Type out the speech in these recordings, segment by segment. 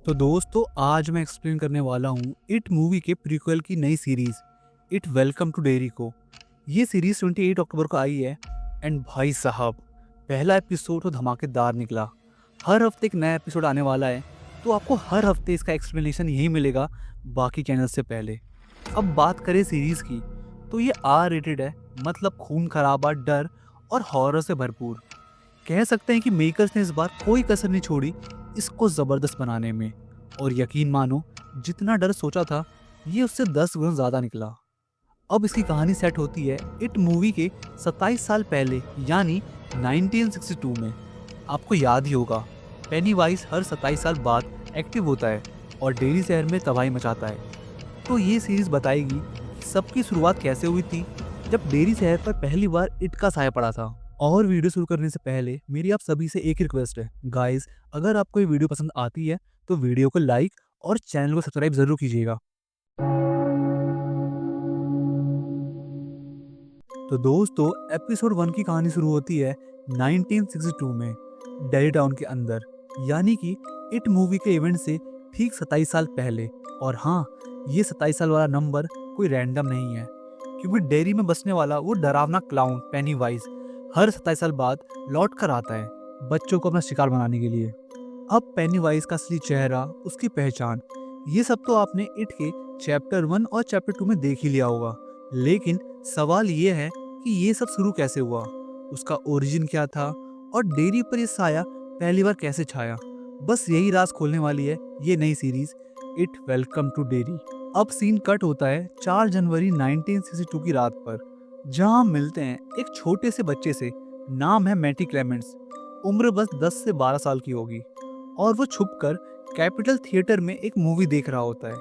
तो दोस्तों आज मैं एक्सप्लेन करने वाला हूँ इट मूवी के प्रीक्वल की नई series it welcome to Derry को। ये सीरीज 28 अक्टूबर को आई है एंड भाई साहब पहला एपिसोड तो धमाकेदार निकला। हर हफ्ते एक नया एपिसोड आने वाला है तो आपको हर हफ्ते इसका एक्सप्लेनेशन यही मिलेगा बाकी चैनल से पहले। अब बात करें सीरीज की तो ये आर रेटेड है, मतलब खून खराबा, डर और हॉरर से भरपूर। कह सकते हैं कि मेकर्स ने इस बार कोई कसर नहीं छोड़ी इसको ज़बरदस्त बनाने में, और यकीन मानो जितना डर सोचा था ये उससे 10 गुना ज़्यादा निकला। अब इसकी कहानी सेट होती है इट मूवी के 27 साल पहले यानी 1962 में। आपको याद ही होगा पेनीवाइज हर 27 साल बाद एक्टिव होता है और डेरी शहर में तबाही मचाता है। तो ये सीरीज बताएगी कि सबकी शुरुआत कैसे हुई थी जब डेरी शहर पर पहली बार इट का साया पड़ा था। और वीडियो शुरू करने से पहले मेरी आप सभी से एक रिक्वेस्ट है गाइस, अगर आपको ये वीडियो पसंद आती है तो वीडियो को लाइक और चैनल को सब्सक्राइब जरूर कीजिएगा। तो दोस्तों एपिसोड 1 की कहानी शुरू होती है 1962 में डेरी टाउन के अंदर, यानी कि इट मूवी के इवेंट से ठीक 27 साल पहले। और हाँ, ये 27 साल वाला नंबर कोई रैंडम नहीं है, क्योंकि डेरी में बसने वाला वो डरावना क्लाउन पेनीवाइज हर 27 साल बाद लौट कर आता है बच्चों को अपना शिकार बनाने के लिए। अब पेनीवाइज का असली चेहरा, उसकी पहचान, ये सब तो आपने इट के चैप्टर 1 और चैप्टर 2 में देख ही लिया होगा। लेकिन सवाल ये है कि ये सब शुरू कैसे हुआ, उसका ओरिजिन क्या था और डेरी पर ये साया पहली बार कैसे छाया। बस यही राज खोलने वाली है ये नई series it welcome to Derry. अब सीन कट होता है 4 जनवरी 1962 की रात पर, जहां हम मिलते हैं एक छोटे से बच्चे से। नाम है मैटी क्लेमेंट्स, उम्र बस 10 से 12 साल की होगी और वो छुपकर कैपिटल थिएटर में एक मूवी देख रहा होता है।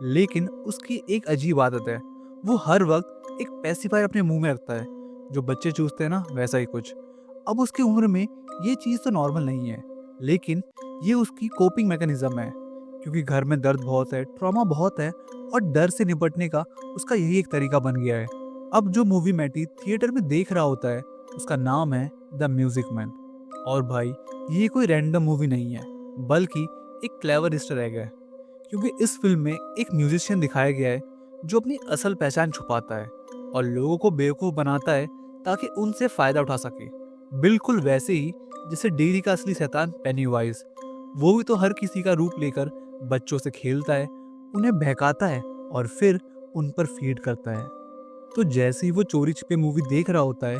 लेकिन उसकी एक अजीब आदत है, वो हर वक्त एक पेसिफायर अपने मुंह में रखता है, जो बच्चे चूसते हैं ना, वैसा ही कुछ। अब उसकी उम्र में ये चीज़ तो नॉर्मल नहीं है, लेकिन ये उसकी कोपिंग मैकेनिज्म है, क्योंकि घर में दर्द बहुत है, ट्रॉमा बहुत है और डर से निपटने का उसका यही एक तरीका बन गया है। अब जो मूवी मैटी थिएटर में देख रहा होता है उसका नाम है द म्यूजिक मैन। और भाई ये कोई रैंडम मूवी नहीं है, बल्कि एक क्लेवर ईस्टर एग है, क्योंकि इस फिल्म में एक म्यूजिशियन दिखाया गया है जो अपनी असल पहचान छुपाता है और लोगों को बेवकूफ़ बनाता है ताकि उनसे फ़ायदा उठा सके। बिल्कुल वैसे ही जैसे डेरी का असली शैतान पेनीवाइज, वो भी तो हर किसी का रूप लेकर बच्चों से खेलता है, उन्हें बहकाता है और फिर उन पर फीड करता है। तो जैसे ही वो चोरी छिपे मूवी देख रहा होता है,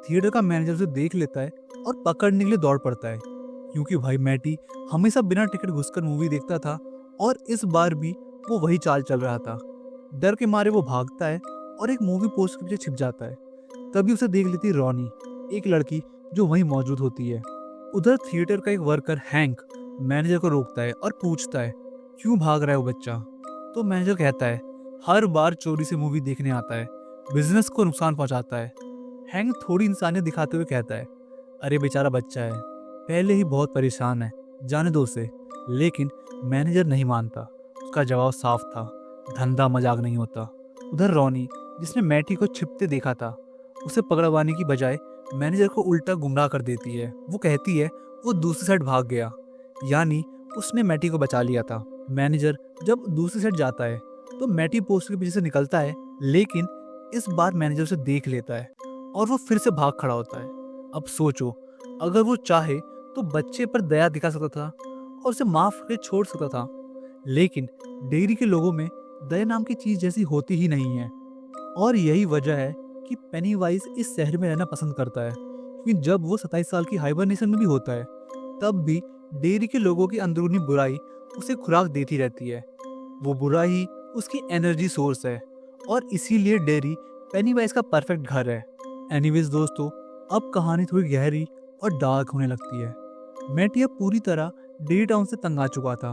थिएटर का मैनेजर उसे देख लेता है और पकड़ने के लिए दौड़ पड़ता है, क्योंकि भाई मैटी हमेशा बिना टिकट घुसकर मूवी देखता था और इस बार भी वो वही चाल चल रहा था। डर के मारे वो भागता है और एक मूवी पोस्टर के पीछे छिप जाता है। तभी उसे देख लेती रॉनी, एक लड़की जो वहीं मौजूद होती है। उधर थिएटर का एक वर्कर हैंक मैनेजर को रोकता है और पूछता है क्यों भाग रहा है वो बच्चा। तो मैनेजर कहता है हर बार चोरी से मूवी देखने आता है, बिजनेस को नुकसान पहुंचाता है। हैंक थोड़ी इंसानियत दिखाते हुए कहता है अरे बेचारा बच्चा है, पहले ही बहुत परेशान है, जाने दो उसे। लेकिन मैनेजर नहीं मानता, उसका जवाब साफ था, धंधा मजाक नहीं होता। उधर रॉनी, जिसने मैटी को छिपते देखा था, उसे पकड़वाने की बजाय मैनेजर को उल्टा गुमराह कर देती है। वो कहती है वो दूसरी साइड भाग गया, यानी उसने मैटी को बचा लिया था। मैनेजर जब दूसरी साइड जाता है तो मैटी पोस्टर के पीछे से निकलता है, लेकिन इस बार मैनेजर उसे देख लेता है और वो फिर से भाग खड़ा होता है। अब सोचो, अगर वो चाहे तो बच्चे पर दया दिखा सकता था और उसे माफ करके छोड़ सकता था, लेकिन डेयरी के लोगों में दया नाम की चीज जैसी होती ही नहीं है। और यही वजह है कि पेनीवाइज इस शहर में रहना पसंद करता है, क्योंकि जब वो 27 साल की हाइबरनेशन में भी होता है तब भी डेयरी के लोगों की अंदरूनी बुराई उसे खुराक देती रहती है। वो बुराई उसकी एनर्जी सोर्स है और इसीलिए डेयरी पेनीवाइज का परफेक्ट घर है। एनीवेज दोस्तों, अब कहानी थोड़ी गहरी और डार्क होने लगती है। मैटी अब पूरी तरह डेरी टाउन से तंग आ चुका था।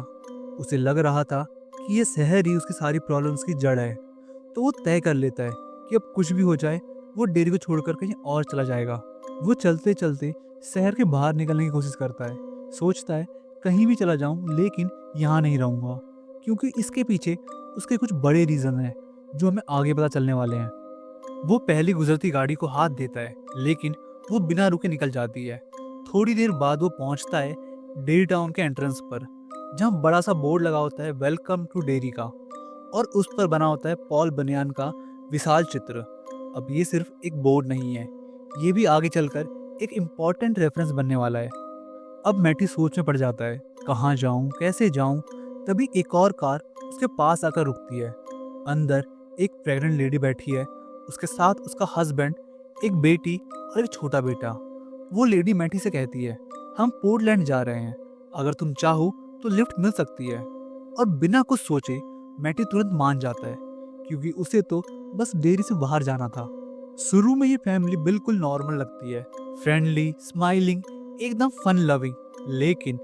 उसे लग रहा था कि ये शहर ही उसकी सारी प्रॉब्लम्स की जड़ है। तो वो तय कर लेता है कि अब कुछ भी हो जाए वो डेरी को छोड़कर कहीं और चला जाएगा। वो चलते चलते शहर के बाहर निकलने की कोशिश करता है, सोचता है कहीं भी चला जाऊं लेकिन यहाँ नहीं रहूँगा, क्योंकि इसके पीछे उसके कुछ बड़े रीज़न हैं जो हमें आगे पता चलने वाले हैं। वो पहली गुजरती गाड़ी को हाथ देता है, लेकिन वो बिना रुके निकल जाती है। थोड़ी देर बाद वो पहुंचता है डेरी टाउन के एंट्रेंस पर, जहाँ बड़ा सा बोर्ड लगा होता है वेलकम टू डेरी का, और उस पर बना होता है पॉल बनियान का विशाल चित्र। अब ये सिर्फ एक बोर्ड नहीं है, ये भी आगे चलकर एक इम्पॉर्टेंट रेफरेंस बनने वाला है। अब मैटी सोच में पड़ जाता है, कहाँ जाऊँ, कैसे जाऊँ। तभी एक और कार उसके पास आकर रुकती है। अंदर एक प्रेग्नेंट लेडी बैठी है, उसके साथ उसका हस्बैंड, एक बेटी और एक छोटा बेटा। वो लेडी मैटी से कहती है, हम पोर्टलैंड जा रहे हैं, अगर तुम चाहो तो लिफ्ट मिल सकती है। और बिना कुछ सोचे मैटी तुरंत मान जाता है, क्योंकि उसे तो बस डेयरी से बाहर जाना था। शुरू में ये फैमिली बिल्कुल नॉर्मल लगती है, फ्रेंडली, स्माइलिंग, एकदम फन लविंग। लेकिन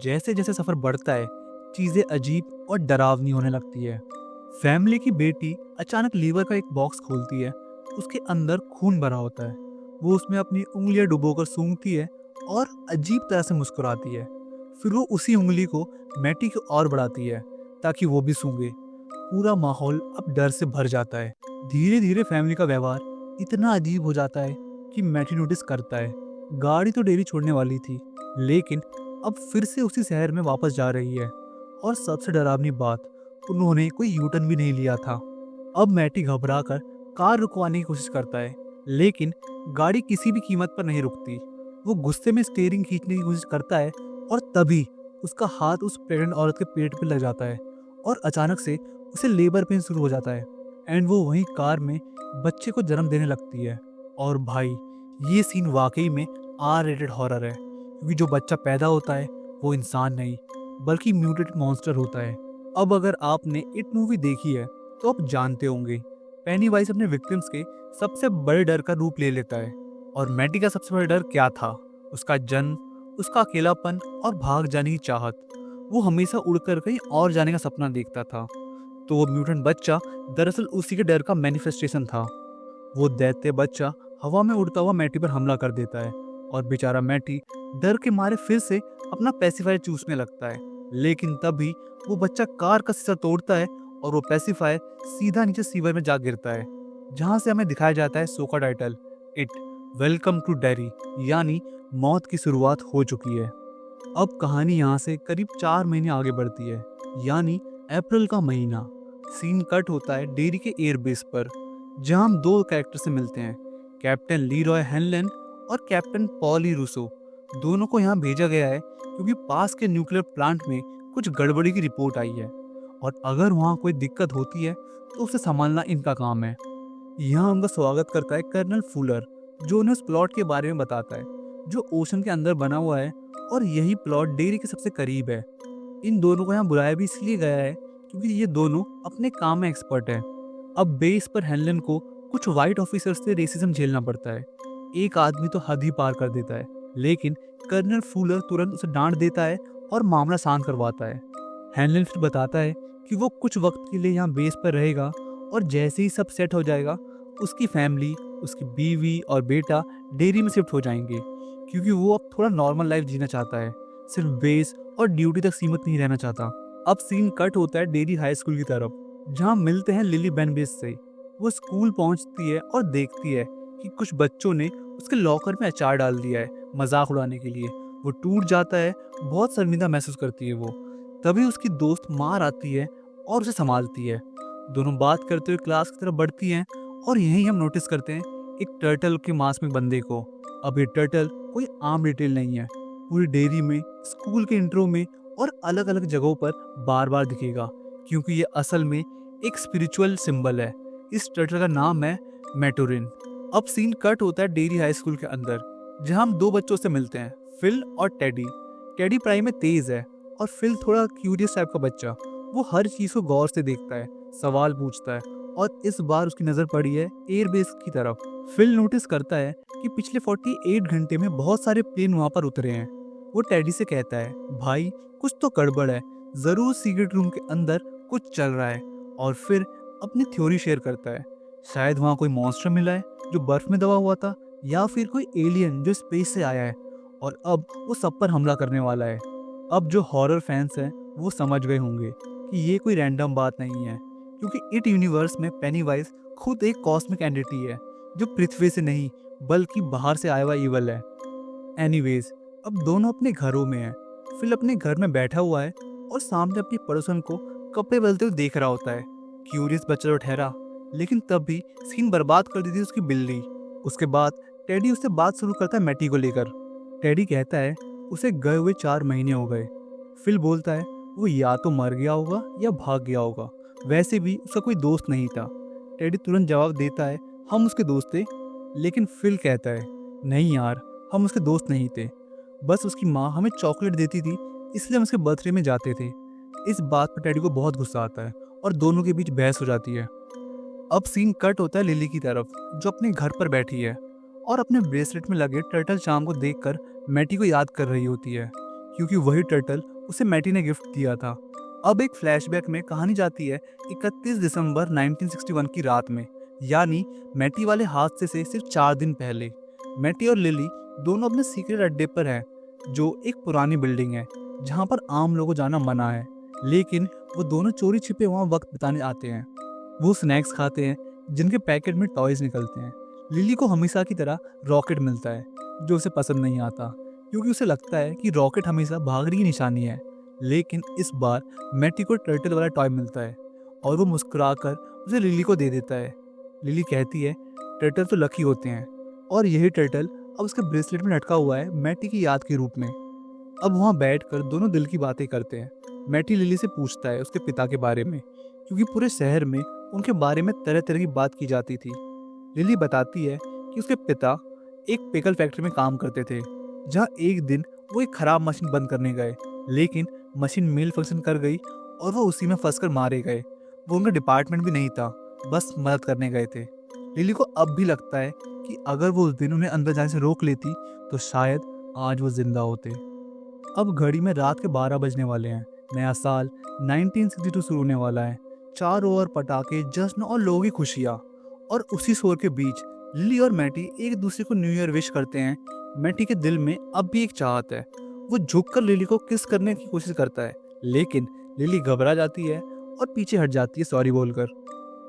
जैसे जैसे सफर बढ़ता है, चीजें अजीब और डरावनी होने लगती है। फैमिली की बेटी अचानक लीवर का एक बॉक्स खोलती है, उसके अंदर खून भरा होता है। वो उसमें अपनी उंगलियां डुबोकर सूंघती है और अजीब तरह से मुस्कुराती है। फिर वो उसी उंगली को मैटी की ओर बढ़ाती है ताकि वो भी सूंघे। पूरा माहौल अब डर से भर जाता है। धीरे धीरे फैमिली का व्यवहार इतना अजीब हो जाता है कि मैटी नोटिस करता है। गाड़ी तो डेरी छोड़ने वाली थी, लेकिन अब फिर से उसी शहर में वापस जा रही है। और सबसे डरावनी बात, उन्होंने कोई यूटर्न भी नहीं लिया था। अब मैटी घबराकर कार रुकवाने की कोशिश करता है, लेकिन गाड़ी किसी भी कीमत पर नहीं रुकती। वो गुस्से में स्टीयरिंग खींचने की कोशिश करता है और तभी उसका हाथ उस प्रेग्नेंट औरत के पेट पे लग जाता है और अचानक से उसे लेबर पेन शुरू हो जाता है एंड वो वहीं कार में बच्चे को जन्म देने लगती है। और भाई, ये सीन वाकई में आर रेटेड हॉरर है, क्योंकि जो बच्चा पैदा होता है वो इंसान नहीं बल्कि म्यूटेटेड मॉन्स्टर होता है। अब अगर आपने इट मूवी देखी है तो आप जानते होंगे, पेनीवाइज अपने विक्टिम्स के सबसे बड़े डर का रूप ले लेता है। और मैटी का सबसे बड़ा डर क्या था? उसका जन्म, उसका अकेलापन और भाग जाने की चाहत। वो हमेशा उड़कर कहीं और जाने का सपना देखता था। तो वो म्यूटेंट बच्चा दरअसल उसी के डर का मैनिफेस्टेशन था। वो दैत्य बच्चा हवा में उड़ता हुआ मैटी पर हमला कर देता है और बेचारा मैटी डर के मारे फिर से अपना पेसिफायर चूसने लगता है। लेकिन तभी वो बच्चा कार का शीशा तोड़ता है और वो पेसिफायर सीधा नीचे सीवर में जा गिरता है, जहां से हमें दिखाया जाता है शो का title, it welcome to Derry, यानी मौत की शुरुआत हो चुकी है। अब कहानी यहाँ से करीब 4 महीने आगे बढ़ती है, यानी अप्रैल का महीना। सीन कट होता है डेरी के एयरबेस पर, जहां हम दो कैरेक्टर से मिलते हैं, कैप्टन लीरॉय हेनलन और कैप्टन पॉली रूसो। दोनों को यहाँ भेजा गया है क्योंकि पास के न्यूक्लियर प्लांट में कुछ गड़बड़ी की रिपोर्ट आई है और अगर वहाँ कोई दिक्कत होती है तो उसे संभालना इनका काम है। यहाँ उनका स्वागत करता है कर्नल फुलर, जो उन्हें उस प्लॉट के बारे में बताता है जो ओशन के अंदर बना हुआ है, और यही प्लॉट डेरी के सबसे करीब है। इन दोनों को यहाँ बुलाया भी इसलिए गया है क्योंकि ये दोनों अपने काम में एक्सपर्ट हैं। अब बेस पर हेनलन को कुछ वाइट ऑफिसर्स से रेसिज्म झेलना पड़ता है। एक आदमी तो हद ही पार कर देता है, लेकिन कर्नल फुलर तुरंत उसे डांट देता है और मामला शांत करवाता है। हेनलन फिर बताता है कि वो कुछ वक्त के लिए यहाँ बेस पर रहेगा और जैसे ही सब सेट हो जाएगा, उसकी फैमिली, उसकी बीवी और बेटा डेयरी में शिफ्ट हो जाएंगे, क्योंकि वो अब थोड़ा नॉर्मल लाइफ जीना चाहता है, सिर्फ बेस और ड्यूटी तक सीमित नहीं रहना चाहता। अब सीन कट होता है डेयरी हाई स्कूल की तरफ, जहाँ मिलते हैं लिली बेनबेस से। वो स्कूल पहुँचती है और देखती है कि कुछ बच्चों ने उसके लॉकर में अचार डाल दिया है मजाक उड़ाने के लिए। वो टूट जाता है, बहुत शर्मिंदा महसूस करती है वो। तभी उसकी दोस्त मार आती है और उसे संभालती है। दोनों बात करते हुए क्लास की तरफ बढ़ती हैं और यहीं हम नोटिस करते हैं एक टर्टल के मास्क में बंदे को। अब ये टर्टल कोई आम डिटेल नहीं है, पूरी डेयरी में, स्कूल के इंट्रो में और अलग अलग जगहों पर बार बार दिखेगा, क्योंकि ये असल में एक स्पिरिचुअल सिंबल है। इस टर्टल का नाम है मेटोरिन। अब सीन कट होता है डेयरी हाई स्कूल के अंदर, जहां हम दो बच्चों से मिलते हैं, फिल और टेडी। टेडी पढ़ाई में तेज है और फिल थोड़ा क्यूरियस टाइप का बच्चा। वो हर चीज को गौर से देखता है, सवाल पूछता है, और इस बार उसकी नजर पड़ी है एयरबेस की तरफ। फिल नोटिस करता है कि पिछले 48 घंटे में बहुत सारे प्लेन वहां पर उतरे हैं। वो टेडी से कहता है, भाई कुछ तो गड़बड़ है, जरूर सीक्रेट रूम के अंदर कुछ चल रहा है। और फिर अपनी थ्योरी शेयर करता है, शायद वहाँ कोई मॉन्स्टर मिला है जो बर्फ में दबा हुआ था, या फिर कोई एलियन जो स्पेस से आया है और अब वो सब पर हमला करने वाला है। अब जो हॉरर फैंस हैं वो समझ गए होंगे कि ये कोई रैंडम बात नहीं है, क्योंकि इट यूनिवर्स में पेनीवाइज खुद एक कॉस्मिक एंटिटी है जो पृथ्वी से नहीं बल्कि बाहर से आया हुआ ईवल है। एनीवेज, अब दोनों अपने घरों में हैं। फिल अपने घर में बैठा हुआ है और सामने अपनी पड़ोसन को कपड़े बदलते हुए देख रहा होता है। क्यूरियस बच्चा तो ठहरा, लेकिन तब भी सीन बर्बाद कर दी थी उसकी बिल्ली। उसके बाद टेडी उससे बात शुरू करता है मैटी को लेकर। टेडी कहता है उसे गए हुए 4 महीने हो गए। फिल बोलता है वो या तो मर गया होगा या भाग गया होगा, वैसे भी उसका कोई दोस्त नहीं था। टेडी तुरंत जवाब देता है हम उसके दोस्त थे, लेकिन फिल कहता है नहीं यार, हम उसके दोस्त नहीं थे, बस उसकी माँ हमें चॉकलेट देती थी इसलिए हम उसके बर्थडे में जाते थे। इस बात पर टेडी को बहुत गुस्सा आता है और दोनों के बीच बहस हो जाती है। अब सीन कट होता है लिली की तरफ, जो अपने घर पर बैठी है और अपने ब्रेसलेट में लगे टर्टल चार्म को देखकर मैटी को याद कर रही होती है, क्योंकि वही टर्टल उसे मैटी ने गिफ्ट दिया था। अब एक फ्लैशबैक में कहानी जाती है 31 दिसंबर 1961 की रात में, यानी मैटी वाले हादसे से सिर्फ 4 दिन पहले। मैटी और लिली दोनों अपने सीक्रेट अड्डे पर हैं, जो एक पुरानी बिल्डिंग है जहाँ पर आम लोगों को जाना मना है, लेकिन वो दोनों चोरी छिपे वहाँ वक्त बिताने आते हैं। वो स्नैक्स खाते हैं जिनके पैकेट में टॉयज निकलते हैं। लिली को हमेशा की तरह रॉकेट मिलता है, जो उसे पसंद नहीं आता, क्योंकि उसे लगता है कि रॉकेट हमेशा भागने की निशानी है। लेकिन इस बार मैटी को टर्टल वाला टॉय मिलता है और वो मुस्कुराकर उसे लिली को दे देता है। लिली कहती है टर्टल तो लकी होते हैं, और यही टर्टल अब उसके ब्रेसलेट में लटका हुआ है मैटी की याद के रूप में। अब वहाँ बैठकर दोनों दिल की बातें करते हैं। मैटी लिली से पूछता है उसके पिता के बारे में, क्योंकि पूरे शहर में उनके बारे में तरह तरह की बात की जाती थी। लिली बताती है कि उसके पिता एक पिकल फैक्ट्री में काम करते थे, जहाँ एक दिन वो एक खराब मशीन बंद करने गए, लेकिन मशीन मेल फंक्शन कर गई और वो उसी में फंसकर मारे गए। वो उनका डिपार्टमेंट भी नहीं था, बस मदद करने गए थे। लिली को अब भी लगता है कि अगर वो उस दिन उन्हें अंदर जाने से रोक लेती तो शायद आज वो जिंदा होते। अब घड़ी में रात के 12 बजने वाले हैं। नया साल 1962 शुरू होने वाला है। चारों ओर पटाखे, जश्न और लोगों की खुशियाँ। और उसी शोर के बीच लिली और मैटी एक दूसरे को न्यू ईयर विश करते हैं। मैटी के दिल में अब भी एक चाहत है। वो झुककर लिली को किस करने की कोशिश करता है, लेकिन लिली घबरा जाती है और पीछे हट जाती है सॉरी बोलकर।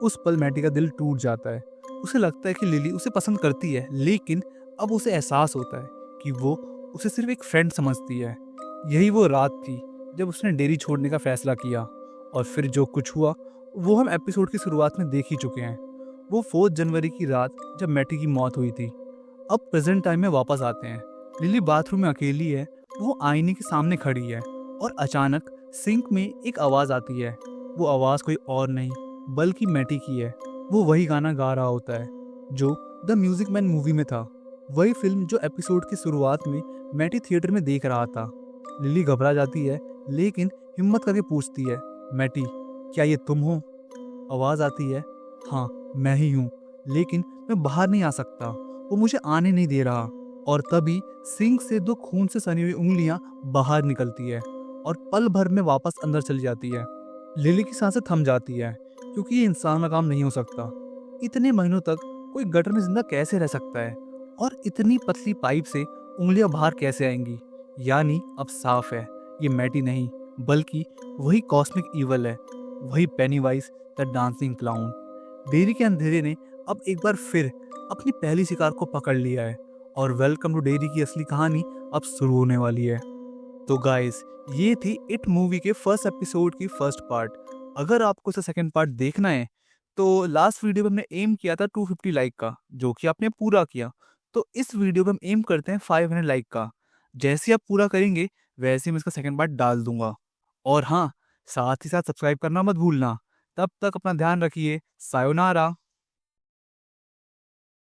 उस पल मैटी का दिल टूट जाता है। उसे लगता है कि लिली उसे पसंद करती है, लेकिन अब उसे एहसास होता है कि वो उसे सिर्फ एक फ्रेंड समझती है। यही वो रात थी जब उसने डेयरी छोड़ने का फैसला किया, और फिर जो कुछ हुआ वो हम एपिसोड की शुरुआत में देख ही चुके हैं। वो 4 जनवरी की रात जब मैटी की मौत हुई थी। अब प्रेजेंट टाइम में वापस आते हैं। लिली बाथरूम में अकेली है। वो आईने के सामने खड़ी है और अचानक सिंक में एक आवाज़ आती है। वो आवाज़ कोई और नहीं बल्कि मैटी की है। वो वही गाना गा रहा होता है जो द म्यूजिक मैन मूवी में था, वही फिल्म जो एपिसोड की शुरुआत में मैटी थिएटर में देख रहा था। लिली घबरा जाती है, लेकिन हिम्मत करके पूछती है मैटी क्या ये तुम हो? आवाज़ आती है हाँ मैं ही हूँ, लेकिन मैं बाहर नहीं आ सकता, वो मुझे आने नहीं दे रहा। और तभी सिंक से 2 खून से सनी हुई उंगलियां बाहर निकलती है और पल भर में वापस अंदर चली जाती है। लिली की सांसें थम जाती है, क्योंकि ये इंसान का काम नहीं हो सकता। इतने महीनों तक कोई गटर में जिंदा कैसे रह सकता है, और इतनी पतली पाइप से उंगलियां बाहर कैसे आएंगी? यानी अब साफ है ये मैटी नहीं बल्कि वही कॉस्मिक ईवल है, वही Pennywise the dancing clown. Dairy के अंधेरे ने अब एक बार फिर अपनी पहली शिकार को पकड़ लिया है, और वेलकम टू डेयरी की असली कहानी अब शुरू होने वाली है। तो गाइस, ये थी इट मूवी के फर्स्ट एपिसोड की फर्स्ट पार्ट। अगर आपको इसका सेकंड पार्ट देखना है तो लास्ट वीडियो में हमने एम किया था 250 लाइक का, जो कि आपने पूरा किया। तो इस वीडियो में हम एम करते हैं 500 लाइक का। जैसे ही आप पूरा करेंगे वैसे ही मैं इसका सेकंड पार्ट डाल दूंगा। और हाँ, साथ ही साथ सब्सक्राइब करना मत भूलना। तब तक अपना ध्यान रखिए। सायोनारा।